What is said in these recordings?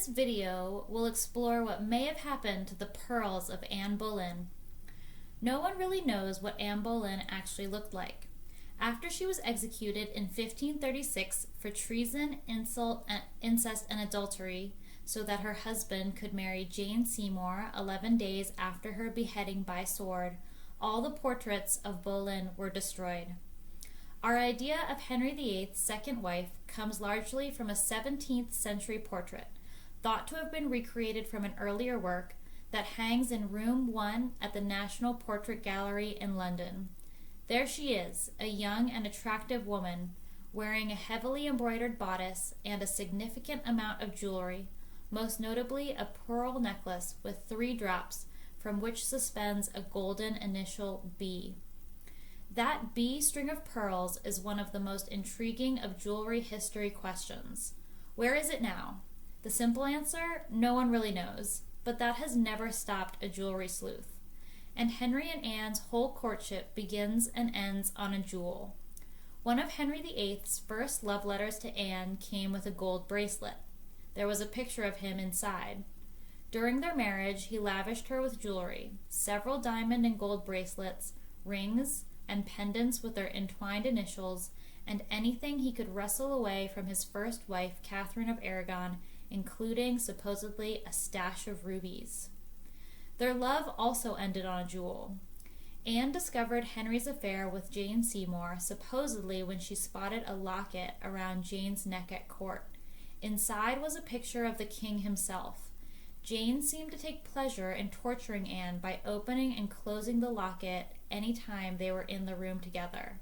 This video will explore what may have happened to the pearls of Anne Boleyn. No one really knows what Anne Boleyn actually looked like. After she was executed in 1536 for treason, insult, incest, and adultery, so that her husband could marry Jane Seymour 11 days after her beheading by sword, all the portraits of Boleyn were destroyed. Our idea of Henry VIII's second wife comes largely from a 17th century portrait, thought to have been recreated from an earlier work, that hangs in room 1 at the National Portrait Gallery in London. There she is, a young and attractive woman, wearing a heavily embroidered bodice and a significant amount of jewelry, most notably a pearl necklace with 3 drops, from which suspends a golden initial B. That B string of pearls is one of the most intriguing of jewelry history questions. Where is it now? The simple answer, no one really knows, but that has never stopped a jewelry sleuth. And Henry and Anne's whole courtship begins and ends on a jewel. One of Henry VIII's first love letters to Anne came with a gold bracelet. There was a picture of him inside. During their marriage, he lavished her with jewelry, several diamond and gold bracelets, rings, and pendants with their entwined initials, and anything he could wrestle away from his first wife, Catherine of Aragon, including, supposedly, a stash of rubies. Their love also ended on a jewel. Anne discovered Henry's affair with Jane Seymour, supposedly when she spotted a locket around Jane's neck at court. Inside was a picture of the king himself. Jane seemed to take pleasure in torturing Anne by opening and closing the locket any time they were in the room together.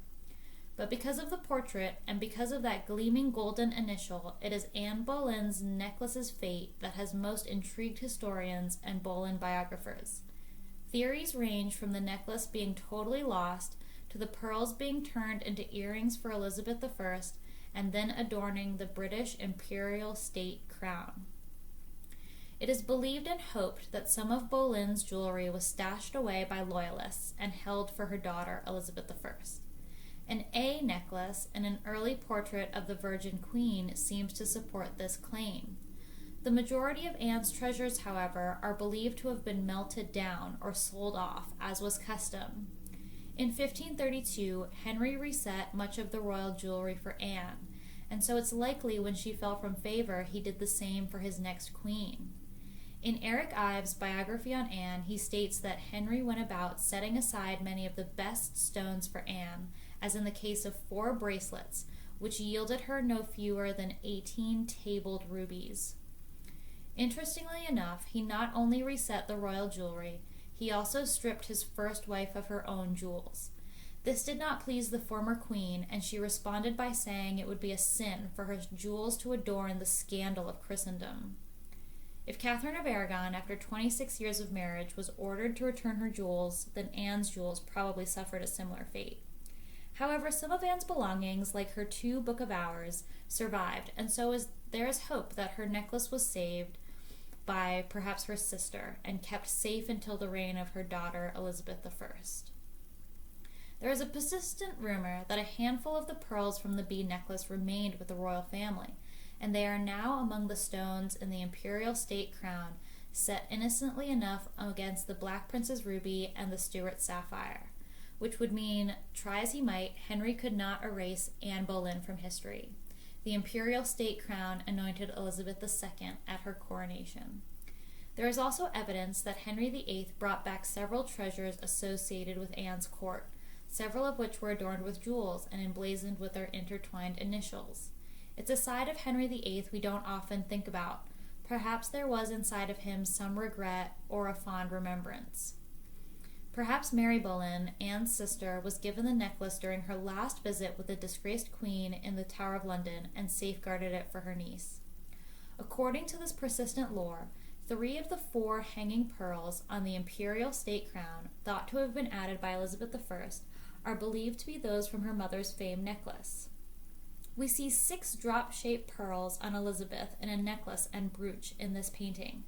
But because of the portrait, and because of that gleaming golden initial, it is Anne Boleyn's necklace's fate that has most intrigued historians and Boleyn biographers. Theories range from the necklace being totally lost, to the pearls being turned into earrings for Elizabeth I, and then adorning the British Imperial State Crown. It is believed and hoped that some of Boleyn's jewelry was stashed away by loyalists and held for her daughter, Elizabeth I. An A necklace and an early portrait of the Virgin Queen seems to support this claim. The majority of Anne's treasures, however, are believed to have been melted down or sold off, as was custom. In 1532, Henry reset much of the royal jewelry for Anne, and so it's likely when she fell from favor he did the same for his next queen. In Eric Ives' biography on Anne, he states that Henry went about setting aside many of the best stones for Anne, as in the case of 4 bracelets, which yielded her no fewer than 18 tabled rubies. Interestingly enough, he not only reset the royal jewelry, he also stripped his first wife of her own jewels. This did not please the former queen, and she responded by saying it would be a sin for her jewels to adorn the scandal of Christendom. If Catherine of Aragon, after 26 years of marriage, was ordered to return her jewels, then Anne's jewels probably suffered a similar fate. However, some of Anne's belongings, like her 2 Book of Hours, survived, and so there is hope that her necklace was saved by perhaps her sister and kept safe until the reign of her daughter, Elizabeth I. There is a persistent rumor that a handful of the pearls from the B necklace remained with the royal family, and they are now among the stones in the Imperial State Crown, set innocently enough against the Black Prince's ruby and the Stuart Sapphire, which would mean, try as he might, Henry could not erase Anne Boleyn from history. The Imperial State Crown anointed Elizabeth II at her coronation. There is also evidence that Henry VIII brought back several treasures associated with Anne's court, several of which were adorned with jewels and emblazoned with their intertwined initials. It's a side of Henry VIII we don't often think about. Perhaps there was inside of him some regret or a fond remembrance. Perhaps Mary Boleyn, Anne's sister, was given the necklace during her last visit with the disgraced queen in the Tower of London and safeguarded it for her niece. According to this persistent lore, 3 of the 4 hanging pearls on the Imperial State Crown, thought to have been added by Elizabeth I, are believed to be those from her mother's famed necklace. We see 6 drop-shaped pearls on Elizabeth in a necklace and brooch in this painting.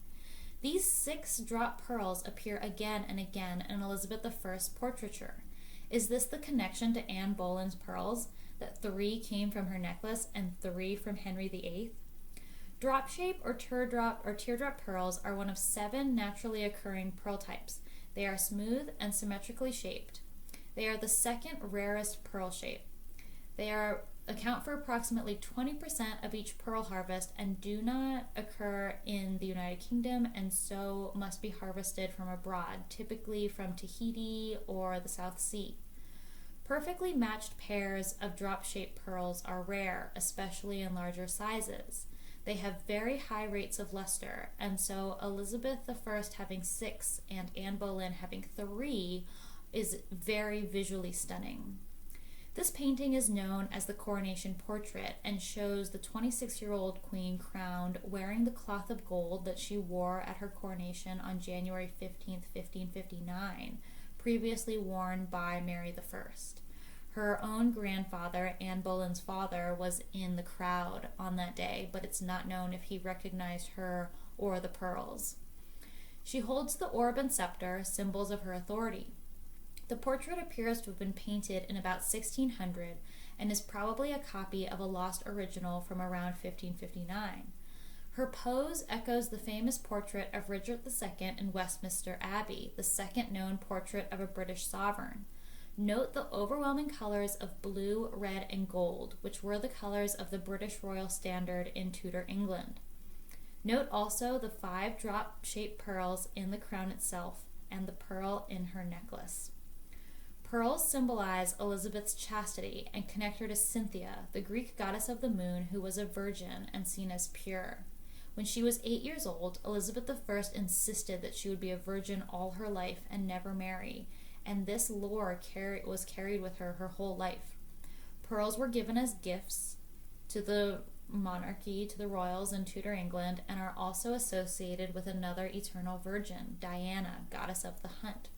These 6 drop pearls appear again and again in Elizabeth I's portraiture. Is this the connection to Anne Boleyn's pearls, that 3 came from her necklace and 3 from Henry VIII? Drop shape or teardrop pearls are one of 7 naturally occurring pearl types. They are smooth and symmetrically shaped. They are the second rarest pearl shape. They account for approximately 20% of each pearl harvest and do not occur in the United Kingdom, and so must be harvested from abroad, typically from Tahiti or the South Sea. Perfectly matched pairs of drop-shaped pearls are rare, especially in larger sizes. They have very high rates of luster, and so Elizabeth I having 6 and Anne Boleyn having 3 is very visually stunning. This painting is known as the Coronation Portrait and shows the 26-year-old queen crowned, wearing the cloth of gold that she wore at her coronation on January 15th, 1559, previously worn by Mary I. Her own grandfather, Anne Boleyn's father, was in the crowd on that day, but it's not known if he recognized her or the pearls. She holds the orb and scepter, symbols of her authority. The portrait appears to have been painted in about 1600 and is probably a copy of a lost original from around 1559. Her pose echoes the famous portrait of Richard II in Westminster Abbey, the second known portrait of a British sovereign. Note the overwhelming colors of blue, red, and gold, which were the colors of the British Royal Standard in Tudor England. Note also the 5 drop-shaped pearls in the crown itself and the pearl in her necklace. Pearls symbolize Elizabeth's chastity and connect her to Cynthia, the Greek goddess of the moon who was a virgin and seen as pure. When she was 8 years old, Elizabeth I insisted that she would be a virgin all her life and never marry, and this lore was carried with her whole life. Pearls were given as gifts to the monarchy, to the royals in Tudor England, and are also associated with another eternal virgin, Diana, goddess of the hunt.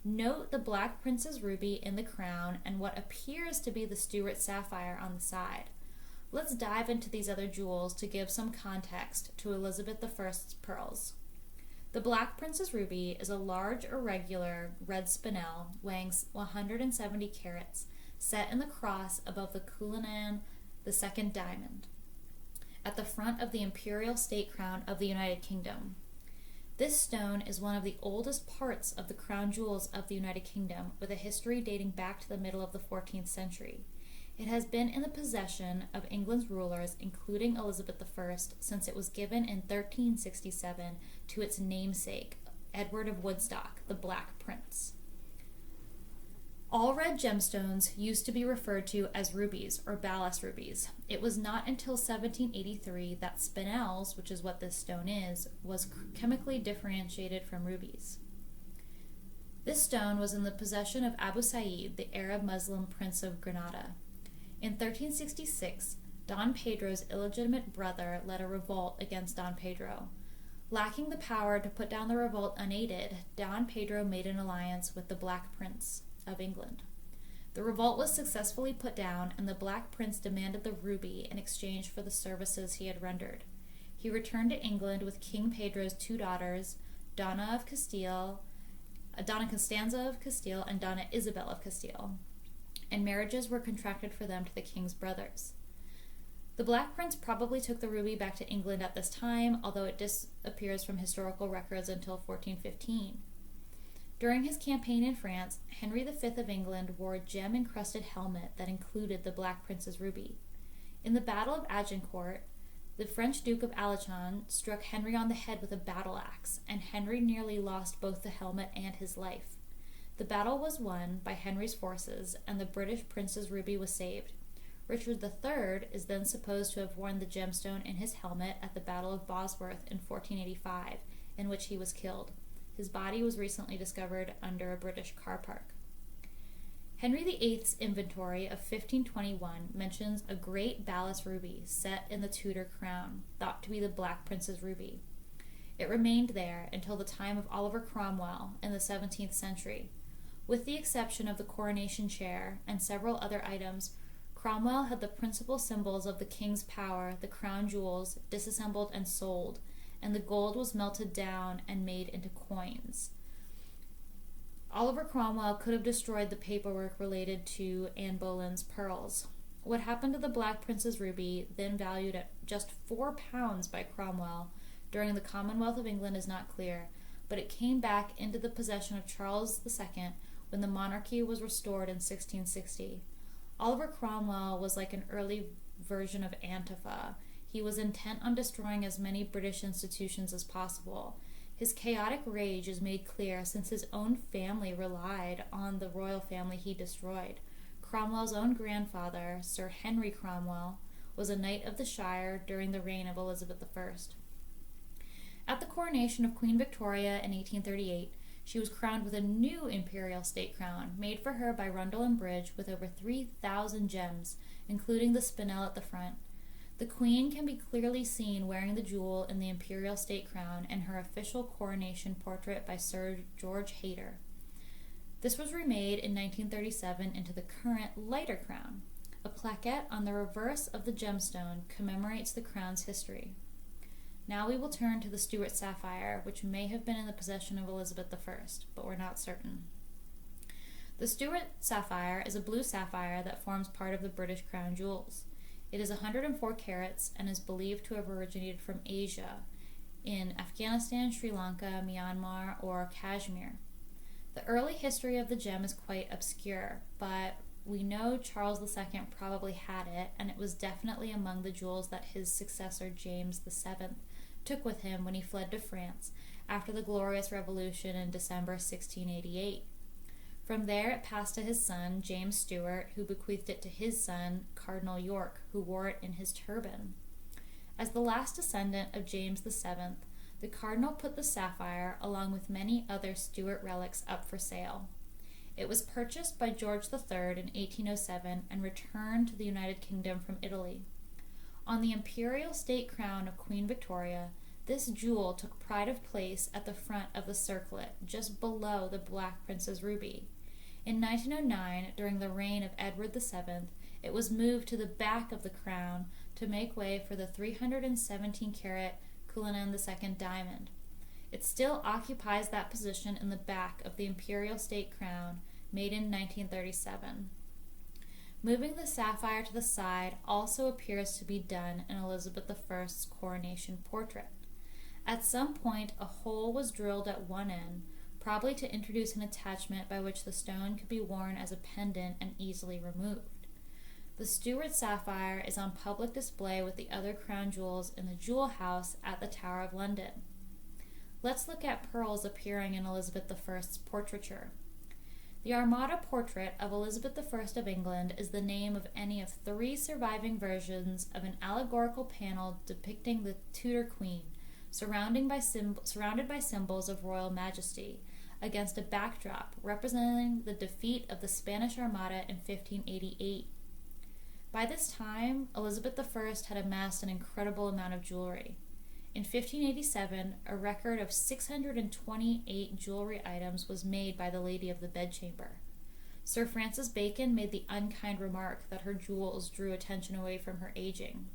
Note the Black Prince's ruby in the crown and what appears to be the Stuart Sapphire on the side. Let's dive into these other jewels to give some context to Elizabeth I's pearls. The Black Prince's ruby is a large, irregular red spinel weighing 170 carats, set in the cross above the Cullinan II diamond, at the front of the Imperial State Crown of the United Kingdom. This stone is one of the oldest parts of the crown jewels of the United Kingdom, with a history dating back to the middle of the 14th century. It has been in the possession of England's rulers, including Elizabeth I, since it was given in 1367 to its namesake, Edward of Woodstock, the Black Prince. All red gemstones used to be referred to as rubies or balass rubies. It was not until 1783 that spinels, which is what this stone is, was chemically differentiated from rubies. This stone was in the possession of Abu Sa'id, the Arab Muslim prince of Granada. In 1366, Don Pedro's illegitimate brother led a revolt against Don Pedro. Lacking the power to put down the revolt unaided, Don Pedro made an alliance with the Black Prince of England. The revolt was successfully put down, and the Black Prince demanded the ruby in exchange for the services he had rendered. He returned to England with King Pedro's 2 daughters, Donna Constanza of Castile and Donna Isabel of Castile, and marriages were contracted for them to the king's brothers. The Black Prince probably took the ruby back to England at this time, although it disappears from historical records until 1415. During his campaign in France, Henry V of England wore a gem-encrusted helmet that included the Black Prince's ruby. In the Battle of Agincourt, the French Duke of Alençon struck Henry on the head with a battle axe, and Henry nearly lost both the helmet and his life. The battle was won by Henry's forces, and the British prince's ruby was saved. Richard III is then supposed to have worn the gemstone in his helmet at the Battle of Bosworth in 1485, in which he was killed. His body was recently discovered under a British car park. Henry VIII's inventory of 1521 mentions a great balass ruby set in the Tudor crown, thought to be the Black Prince's ruby. It remained there until the time of Oliver Cromwell in the 17th century. With the exception of the coronation chair and several other items, Cromwell had the principal symbols of the king's power, the crown jewels, disassembled and sold, and the gold was melted down and made into coins. Oliver Cromwell could have destroyed the paperwork related to Anne Boleyn's pearls. What happened to the Black Prince's ruby, then valued at just £4 by Cromwell during the Commonwealth of England, is not clear, but it came back into the possession of Charles II when the monarchy was restored in 1660. Oliver Cromwell was like an early version of Antifa. He was intent on destroying as many British institutions as possible. His chaotic rage is made clear since his own family relied on the royal family he destroyed. Cromwell's own grandfather, Sir Henry Cromwell, was a Knight of the Shire during the reign of Elizabeth I. At the coronation of Queen Victoria in 1838, she was crowned with a new Imperial State Crown, made for her by Rundle and Bridge with over 3,000 gems, including the spinel at the front. The Queen can be clearly seen wearing the jewel in the Imperial State Crown and her official coronation portrait by Sir George Hayter. This was remade in 1937 into the current lighter crown. A plaquette on the reverse of the gemstone commemorates the crown's history. Now we will turn to the Stuart Sapphire, which may have been in the possession of Elizabeth I, but we're not certain. The Stuart Sapphire is a blue sapphire that forms part of the British crown jewels. It is 104 carats and is believed to have originated from Asia, in Afghanistan, Sri Lanka, Myanmar, or Kashmir. The early history of the gem is quite obscure, but we know Charles II probably had it, and it was definitely among the jewels that his successor James VII took with him when he fled to France after the Glorious Revolution in December 1688. From there it passed to his son, James Stuart, who bequeathed it to his son, Cardinal York, who wore it in his turban. As the last descendant of James VII, the cardinal put the sapphire, along with many other Stuart relics, up for sale. It was purchased by George III in 1807 and returned to the United Kingdom from Italy. On the Imperial State Crown of Queen Victoria, this jewel took pride of place at the front of the circlet, just below the Black Prince's ruby. In 1909, during the reign of Edward VII, it was moved to the back of the crown to make way for the 317-carat Cullinan II diamond. It still occupies that position in the back of the Imperial State Crown, made in 1937. Moving the sapphire to the side also appears to be done in Elizabeth I's coronation portrait. At some point, a hole was drilled at one end, probably to introduce an attachment by which the stone could be worn as a pendant and easily removed. The Stuart Sapphire is on public display with the other crown jewels in the Jewel House at the Tower of London. Let's look at pearls appearing in Elizabeth I's portraiture. The Armada portrait of Elizabeth I of England is the name of any of 3 surviving versions of an allegorical panel depicting the Tudor Queen, surrounded by symbols of royal majesty, against a backdrop representing the defeat of the Spanish Armada in 1588. By this time, Elizabeth I had amassed an incredible amount of jewelry. In 1587, a record of 628 jewelry items was made by the Lady of the Bedchamber. Sir Francis Bacon made the unkind remark that her jewels drew attention away from her aging.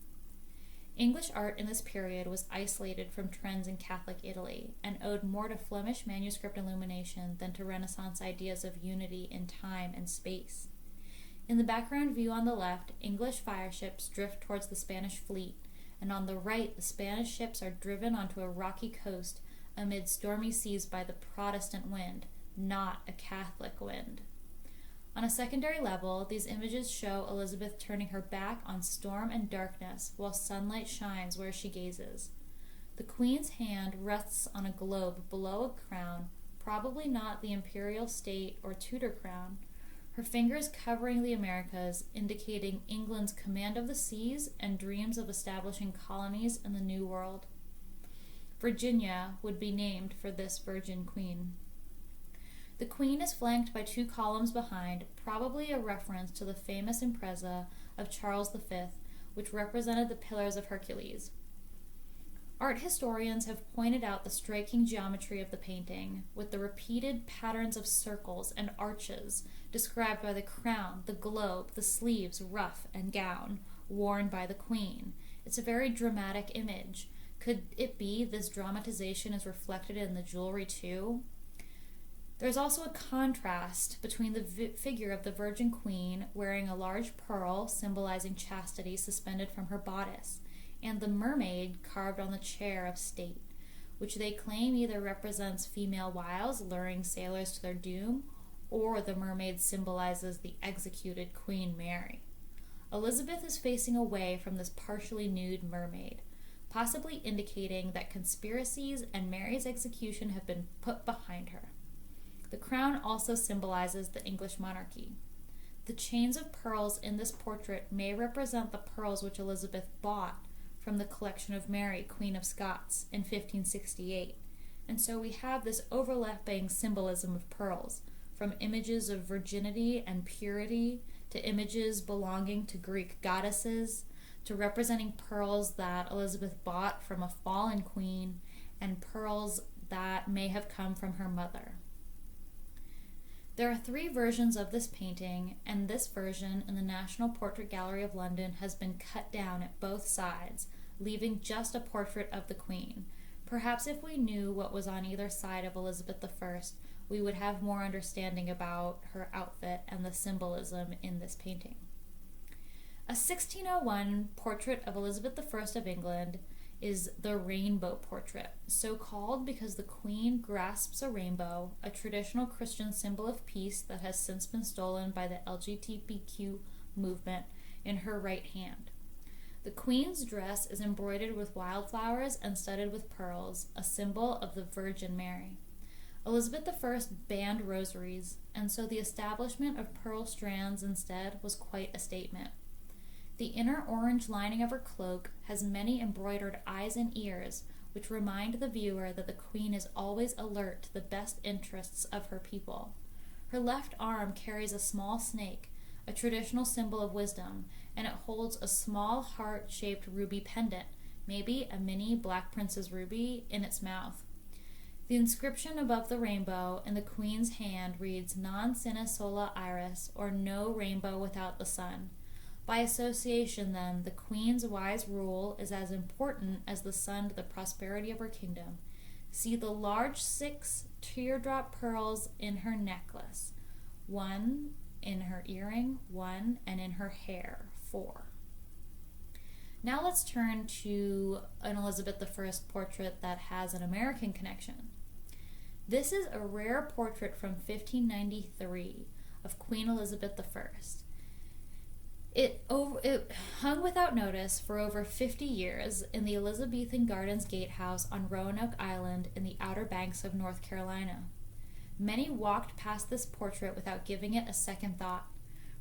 English art in this period was isolated from trends in Catholic Italy and owed more to Flemish manuscript illumination than to Renaissance ideas of unity in time and space. In the background view on the left, English fireships drift towards the Spanish fleet, and on the right, the Spanish ships are driven onto a rocky coast amid stormy seas by the Protestant wind, not a Catholic wind. On a secondary level, these images show Elizabeth turning her back on storm and darkness while sunlight shines where she gazes. The Queen's hand rests on a globe below a crown, probably not the Imperial State or Tudor crown, her fingers covering the Americas, indicating England's command of the seas and dreams of establishing colonies in the New World. Virginia would be named for this Virgin Queen. The Queen is flanked by 2 columns behind, probably a reference to the famous impreza of Charles V, which represented the Pillars of Hercules. Art historians have pointed out the striking geometry of the painting, with the repeated patterns of circles and arches described by the crown, the globe, the sleeves, ruff, and gown worn by the Queen. It's a very dramatic image. Could it be this dramatization is reflected in the jewelry too? There's also a contrast between the figure of the Virgin Queen wearing a large pearl symbolizing chastity suspended from her bodice, and the mermaid carved on the chair of state, which they claim either represents female wiles luring sailors to their doom, or the mermaid symbolizes the executed Queen Mary. Elizabeth is facing away from this partially nude mermaid, possibly indicating that conspiracies and Mary's execution have been put behind her. The crown also symbolizes the English monarchy. The chains of pearls in this portrait may represent the pearls which Elizabeth bought from the collection of Mary, Queen of Scots, in 1568. And so we have this overlapping symbolism of pearls, from images of virginity and purity to images belonging to Greek goddesses, to representing pearls that Elizabeth bought from a fallen queen, and pearls that may have come from her mother. There are 3 versions of this painting, and this version in the National Portrait Gallery of London has been cut down at both sides, leaving just a portrait of the Queen. Perhaps if we knew what was on either side of Elizabeth I, we would have more understanding about her outfit and the symbolism in this painting. A 1601 portrait of Elizabeth I of England is the rainbow portrait, so called because the Queen grasps a rainbow, a traditional Christian symbol of peace that has since been stolen by the LGBTQ movement, in her right hand. The Queen's dress is embroidered with wildflowers and studded with pearls, a symbol of the Virgin Mary. Elizabeth I banned rosaries, and so the establishment of pearl strands instead was quite a statement. The inner orange lining of her cloak has many embroidered eyes and ears, which remind the viewer that the Queen is always alert to the best interests of her people. Her left arm carries a small snake, a traditional symbol of wisdom, and it holds a small heart-shaped ruby pendant, maybe a mini Black Prince's ruby, in its mouth. The inscription above the rainbow in the Queen's hand reads "Non sine sola iris," or "No rainbow without the sun." By association, then, the Queen's wise rule is as important as the sun to the prosperity of her kingdom. See the large 6 teardrop pearls in her necklace, 1 in her earring, 1, and in her hair, 4. Now let's turn to an Elizabeth I portrait that has an American connection. This is a rare portrait from 1593 of Queen Elizabeth I. It hung without notice for over 50 years in the Elizabethan Gardens Gatehouse on Roanoke Island in the Outer Banks of North Carolina. Many walked past this portrait without giving it a second thought.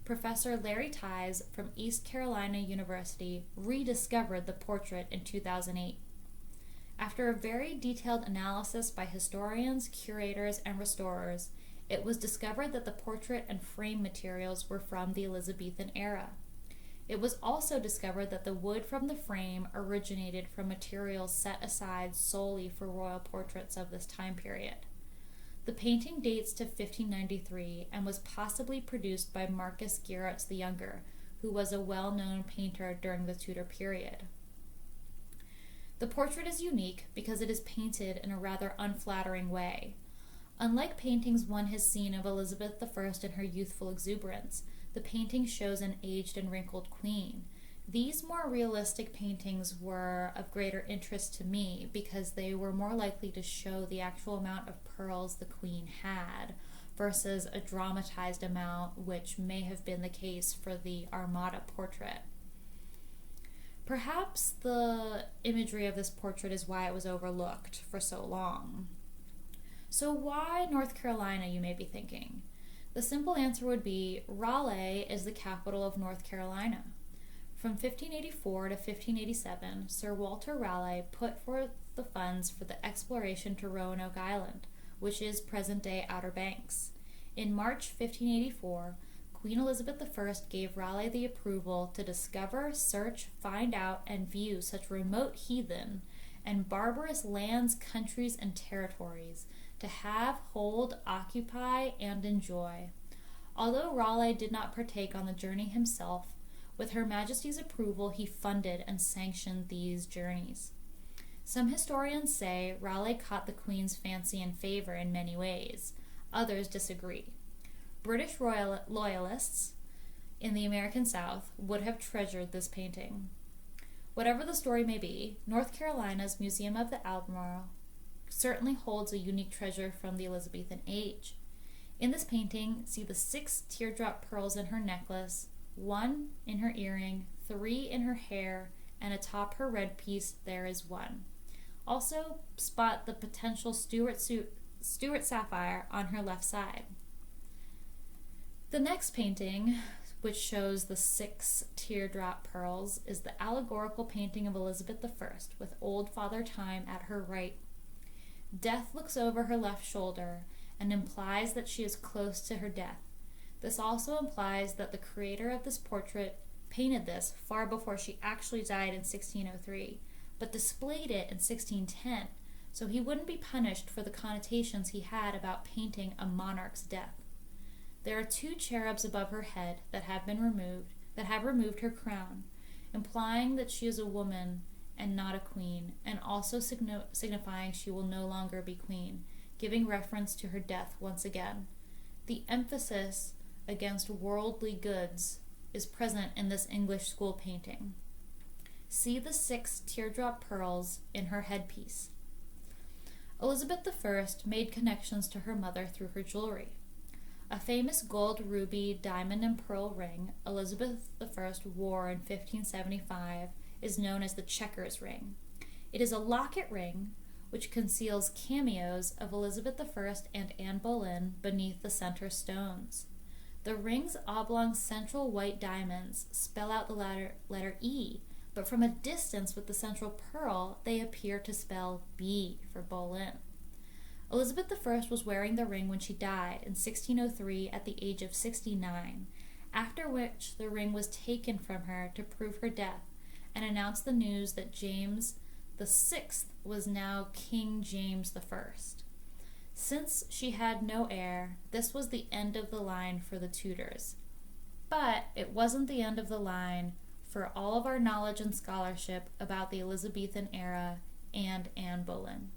Professor Larry Tice from East Carolina University rediscovered the portrait in 2008. After a very detailed analysis by historians, curators, and restorers, it was discovered that the portrait and frame materials were from the Elizabethan era. It was also discovered that the wood from the frame originated from materials set aside solely for royal portraits of this time period. The painting dates to 1593 and was possibly produced by Marcus Garretts the Younger, who was a well-known painter during the Tudor period. The portrait is unique because it is painted in a rather unflattering way. Unlike paintings one has seen of Elizabeth I in her youthful exuberance, the painting shows an aged and wrinkled queen. These more realistic paintings were of greater interest to me because they were more likely to show the actual amount of pearls the queen had versus a dramatized amount, which may have been the case for the Armada portrait. Perhaps the imagery of this portrait is why it was overlooked for so long. So why North Carolina, you may be thinking? The simple answer would be Raleigh is the capital of North Carolina. From 1584 to 1587, Sir Walter Raleigh put forth the funds for the exploration to Roanoke Island, which is present-day Outer Banks. In March 1584, Queen Elizabeth I gave Raleigh the approval to discover, search, find out, and view such remote heathen and barbarous lands, countries, and territories, to have, hold, occupy, and enjoy. Although Raleigh did not partake on the journey himself, with Her Majesty's approval he funded and sanctioned these journeys. Some historians say Raleigh caught the Queen's fancy and favor in many ways. Others disagree. British loyalists in the American South would have treasured this painting. Whatever the story may be, North Carolina's Museum of the Albemarle certainly holds a unique treasure from the Elizabethan age. In this painting, see the 6 teardrop pearls in her necklace, 1 in her earring, 3 in her hair, and atop her red piece there is 1. Also, spot the potential Stuart Sapphire on her left side. The next painting, which shows the 6 teardrop pearls, is the allegorical painting of Elizabeth I, with old Father Time at her right. Death looks over her left shoulder and implies that she is close to her death. This also implies that the creator of this portrait painted this far before she actually died in 1603, but displayed it in 1610, so he wouldn't be punished for the connotations he had about painting a monarch's death. There are 2 cherubs above her head that have removed her crown, implying that she is a woman and not a queen, and also signifying she will no longer be queen, giving reference to her death once again. The emphasis against worldly goods is present in this English school painting. See the 6 teardrop pearls in her headpiece. Elizabeth I made connections to her mother through her jewelry. A famous gold, ruby, diamond, and pearl ring Elizabeth I wore in 1575 is known as the Checkers ring. It is a locket ring which conceals cameos of Elizabeth I and Anne Boleyn beneath the center stones. The ring's oblong central white diamonds spell out the letter E, but from a distance with the central pearl, they appear to spell B for Boleyn. Elizabeth I was wearing the ring when she died in 1603 at the age of 69, after which the ring was taken from her to prove her death and announce the news that James VI was now King James I. Since she had no heir, this was the end of the line for the Tudors. But it wasn't the end of the line for all of our knowledge and scholarship about the Elizabethan era and Anne Boleyn.